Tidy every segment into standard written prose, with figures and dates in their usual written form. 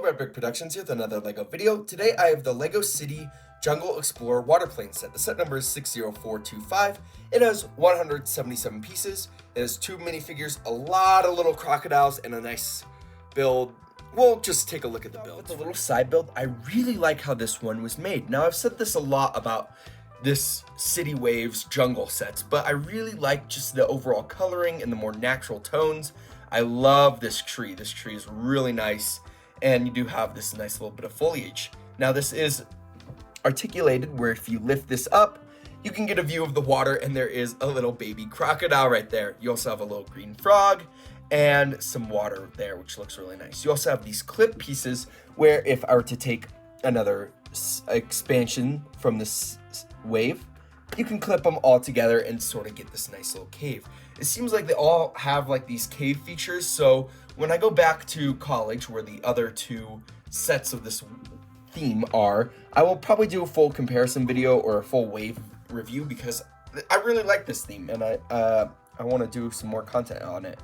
Red Brick Productions here with another LEGO video. Today I have the LEGO City Jungle Explorer Waterplane set. The set number is 60425. It has 177 pieces. It has 2 minifigures, a lot of little crocodiles, and a nice build. We'll just take a look at the build. With the little side build, I really like how this one was made. Now, I've said this a lot about this City Waves jungle sets, but I really like just the overall coloring and the more natural tones. I love this tree. This tree is really nice, and you do have this nice little bit of foliage. Now, this is articulated where if you lift this up, you can get a view of the water, and there is a little baby crocodile right there. You also have a little green frog and some water there, which looks really nice. You also have these clip pieces where if I were to take another expansion from this wave, you can clip them all together and sort of get this nice little cave. It seems like they all have like these cave features, so when I go back to college where the other 2 sets of this theme are, I will probably do a full comparison video or a full wave review because I really like this theme, and I want to do some more content on it.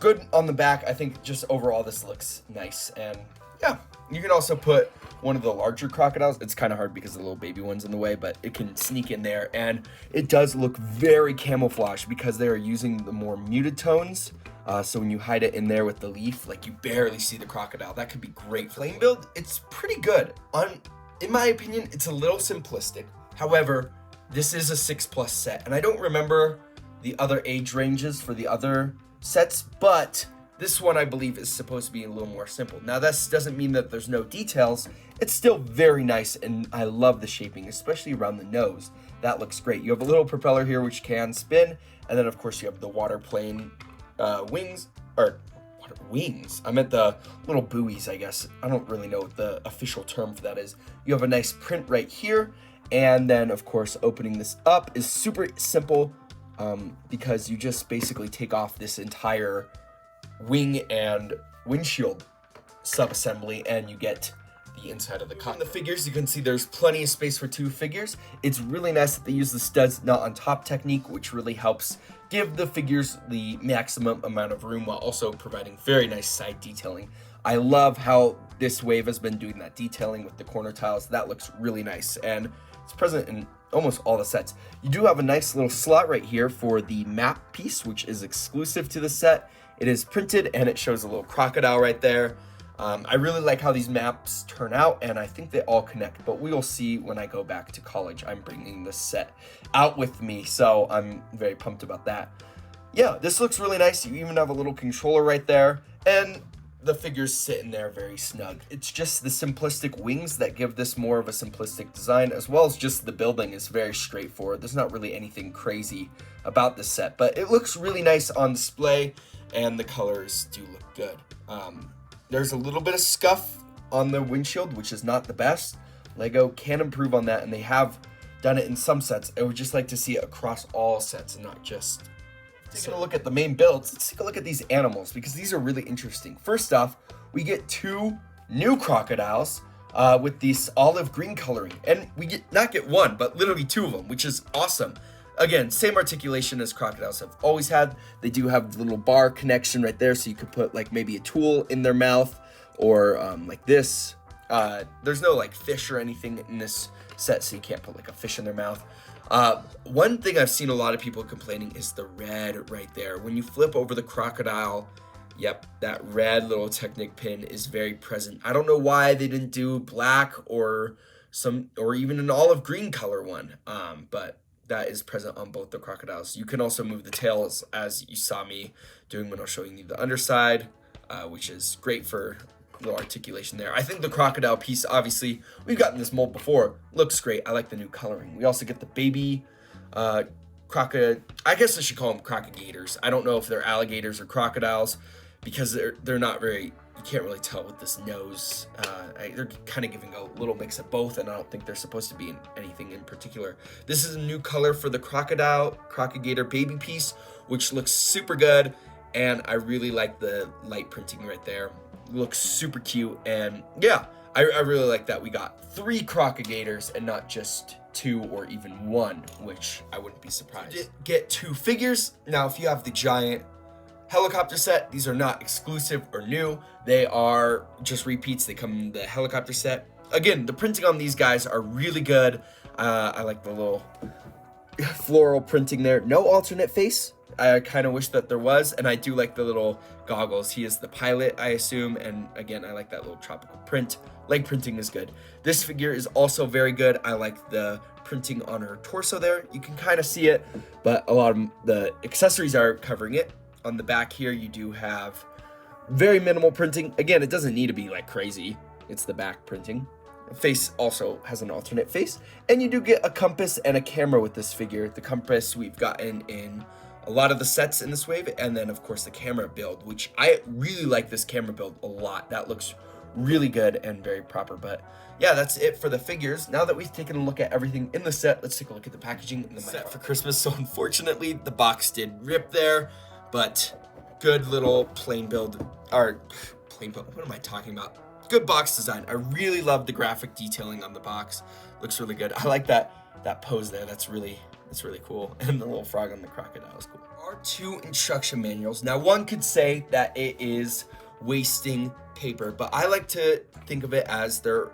Good on the back. I think just overall this looks nice, and yeah, you can also put one of the larger crocodiles. It's kind of hard because the little baby one's in the way, but it can sneak in there, and it does look very camouflaged because they are using the more muted tones. So when you hide it in there with the leaf, like you barely see the crocodile. That could be great. Flame build, it's pretty good. In my opinion, it's a little simplistic. However, this is a 6+ set, and I don't remember the other age ranges for the other sets, but this one I believe is supposed to be a little more simple. Now, this doesn't mean that there's no details. It's still very nice, and I love the shaping, especially around the nose. That looks great. You have a little propeller here which can spin, and then of course you have the water plane wings, or wings. I meant the little buoys, I guess. I don't really know what the official term for that is. You have a nice print right here, and then of course opening this up is super simple because you just basically take off this entire wing and windshield sub-assembly, and you get the inside of the cockpit. In the figures, you can see there's plenty of space for 2 figures. It's really nice that they use the studs not on top technique, which really helps give the figures the maximum amount of room while also providing very nice side detailing. I love how this wave has been doing that detailing with the corner tiles. That looks really nice, and it's present in almost all the sets. You do have a nice little slot right here for the map piece, which is exclusive to the set. It is printed, and it shows a little crocodile right there. I really like how these maps turn out, and I think they all connect, but we will see when I go back to college. I'm bringing this set out with me, so I'm very pumped about that. Yeah, this looks really nice. You even have a little controller right there, and the figures sit in there very snug. It's just the simplistic wings that give this more of a simplistic design, as well as just the building is very straightforward. There's not really anything crazy about this set, but it looks really nice on display, and the colors do look good. There's a little bit of scuff on the windshield, which is not the best. LEGO can improve on that, and they have done it in some sets. I would just like to see it across all sets and not just... Taking a look at the main builds, let's take a look at these animals because these are really interesting. First off, we get 2 new crocodiles with this olive green coloring, and we not get 1, but literally 2 of them, which is awesome. Again, same articulation as crocodiles have always had. They do have the little bar connection right there, so you could put like maybe a tool in their mouth or like this. There's no like fish or anything in this set, so you can't put like a fish in their mouth. One thing I've seen a lot of people complaining is the red right there. When you flip over the crocodile, yep, that red little Technic pin is very present. I don't know why they didn't do black or even an olive green color one, but that is present on both the crocodiles. You can also move the tails as you saw me doing when I was showing you the underside, which is great for little articulation there. I think the crocodile piece, obviously, we've gotten this mold before, looks great. I like the new coloring. We also get the baby I guess I should call them crocodigators. I don't know if they're alligators or crocodiles because they're not very, you can't really tell with this nose. They're kind of giving a little mix of both, and I don't think they're supposed to be in anything in particular. This is a new color for the crocodigator baby piece, which looks super good, and I really like the light printing right there. Looks super cute, and yeah, I really like that we got 3 crocodigators and not just 2 or even 1, which I wouldn't be surprised. Get 2 figures. Now, if you have the giant helicopter set. These are not exclusive or new. They are just repeats. They come in the helicopter set. Again, the printing on these guys are really good. I like the little floral printing there. No alternate face. I kind of wish that there was, and I do like the little goggles. He is the pilot, I assume, and again, I like that little tropical print. Leg printing is good. This figure is also very good. I like the printing on her torso there. You can kind of see it, but a lot of the accessories are covering it. On the back here, you do have very minimal printing. Again, it doesn't need to be like crazy. It's the back printing. Face also has an alternate face, and you do get a compass and a camera with this figure. The compass we've gotten in a lot of the sets in this wave, and then of course the camera build, which I really like this camera build a lot. That looks really good and very proper. But yeah, that's it for the figures. Now that we've taken a look at everything in the set, let's take a look at the packaging in the set for Christmas. So unfortunately, the box did rip there, but good little plain build, or plain build, what am I talking about? Good box design. I really love the graphic detailing on the box. Looks really good. I like that pose there. That's really cool. And the little frog on the crocodile is cool. There are 2 instruction manuals. Now, one could say that it is wasting paper, but I like to think of it as they're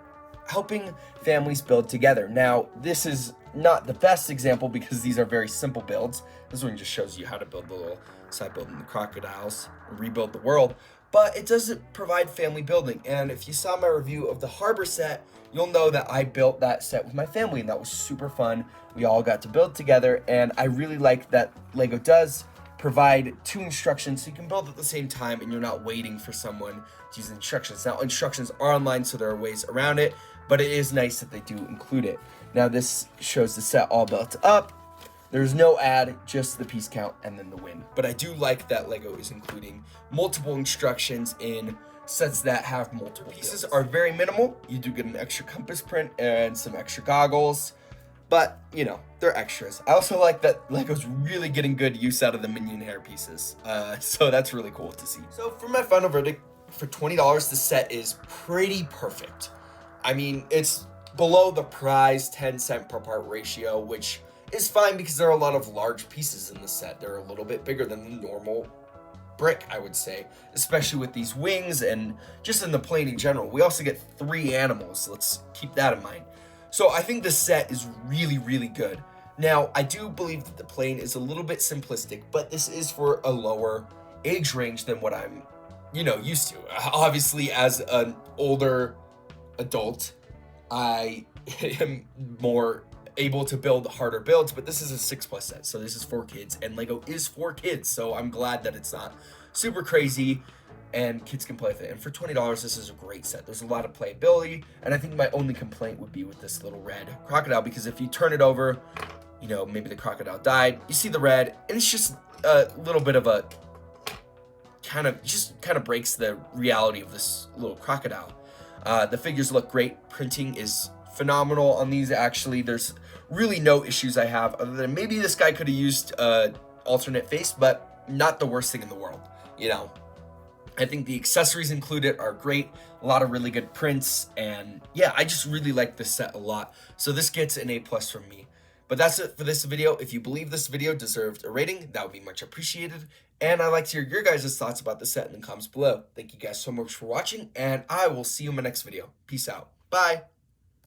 helping families build together. Now, this is not the best example because these are very simple builds. This one just shows you how to build the little side building the crocodiles and rebuild the world. But it doesn't provide family building. And if you saw my review of the Harbor set, you'll know that I built that set with my family, and that was super fun. We all got to build together, and I really like that LEGO does provide 2 instructions so you can build at the same time and you're not waiting for someone to use instructions. Now, instructions are online, so there are ways around it, but it is nice that they do include it. Now, this shows the set all built up. There's no ad, just the piece count and then the win. But I do like that LEGO is including multiple instructions in sets that have multiple pieces. Are very minimal. You do get an extra compass print and some extra goggles, but you know, they're extras. I also like that LEGO's really getting good use out of the minion hair pieces. So that's really cool to see. So for my final verdict, for $20, the set is pretty perfect. I mean, it's below the prize 10-cent per part ratio, which is fine because there are a lot of large pieces in the set. They're a little bit bigger than the normal brick, I would say, especially with these wings and just in the plane in general. We also get 3 animals, so let's keep that in mind. So I think the set is really, really good. Now, I do believe that the plane is a little bit simplistic, but this is for a lower age range than what I'm, used to. Obviously, as an older adult, I am more able to build harder builds, but this is a 6+ set, so this is for kids, and LEGO is for kids, so I'm glad that it's not super crazy and kids can play with it. And for $20, this is a great set. There's a lot of playability, and I think my only complaint would be with this little red crocodile, because if you turn it over, maybe the crocodile died, you see the red, and it's just a little bit of a kind of breaks the reality of this little crocodile. The figures look great. Printing is phenomenal on these. Actually, there's really no issues I have, other than maybe this guy could have used alternate face, but not the worst thing in the world. I think the accessories included are great, a lot of really good prints, and yeah, I just really like this set a lot. So this gets an A+ from me. But that's it for this video. If you believe this video deserved a rating, that would be much appreciated. And I'd like to hear your guys' thoughts about the set in the comments below. Thank you guys so much for watching, and I will see you in my next video. Peace out. Bye.